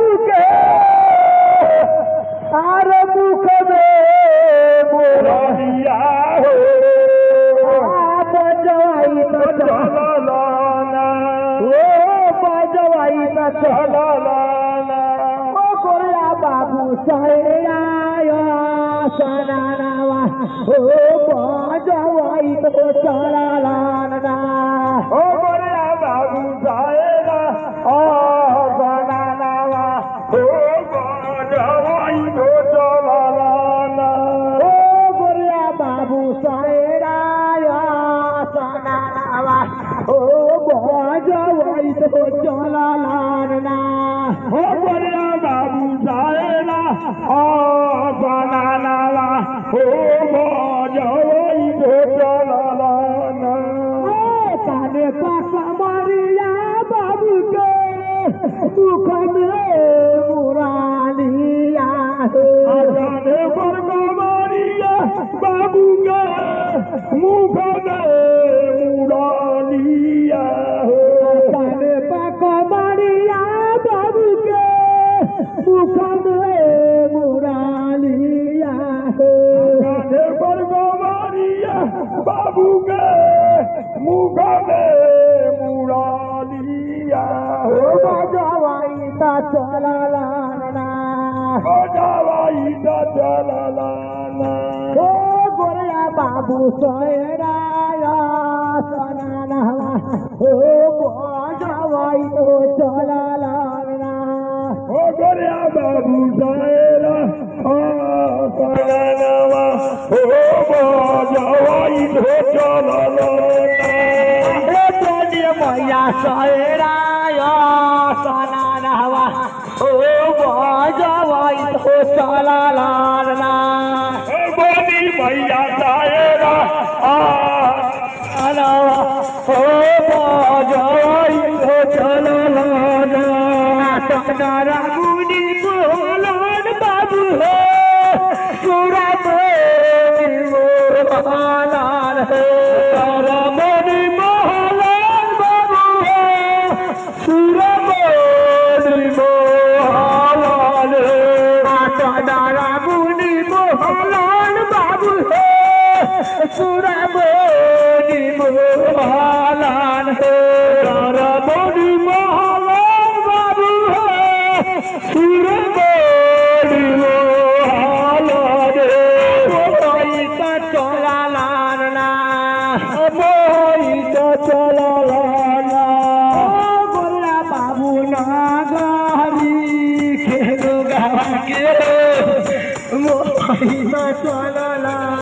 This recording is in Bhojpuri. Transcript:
बाबू के आर मुख में मोरनिया हो बजवाई तो चललाना ओ बजवाई तो चललाना ओ गोरिया बाबू सहेरा सनानावा ओ बजवाई तो चललाना ओ गोरिया बाबू सहेरा सनानावा ओ बजवाई तो चललाना ओ गोरिया बाबू सहेरा सनानावा ओ बजवाई तो चललाना ओ गोरिया बाबू सहेरा बनानावा हो बजवाई तो चललाना काने पाका मारिया बाबू के मुख में मुरालिया काने पाका मारिया बाबू के मुख में मुरालिया काने पाका मारिया बाबू के मुख में मुरालिया काने पाका मारिया बाबू के मुख में मुरालिया हो बजवाई तो चललाना बजवाई तो चललाना ओ गोरिया बाबू सहेरा सनानावा हो बजवाई तो चललाना ओ गोरिया बाबू सहेरा सनानावा हो बजवाई तो चललाना मैया सहेरा सनानावा ओ बजवाई तो चललाना बोली मैया सहेरा सनानावा ओ बजवाई तो चललाना सनारा मुनि बोलन बाबू हो पूरा मोहलाल है तारा मणि मोहलाल बाबू है पूरा मणि मोहलाल तारा मुनि मोहलाल बाबू है पूरा मणि मोहलाल है तारा मणि मोहलाल बाबू है पूरा मणि मोहलाल चललाना चललाना गोरिया बाबू नागरी खेल गावा के मोहिमा चलला।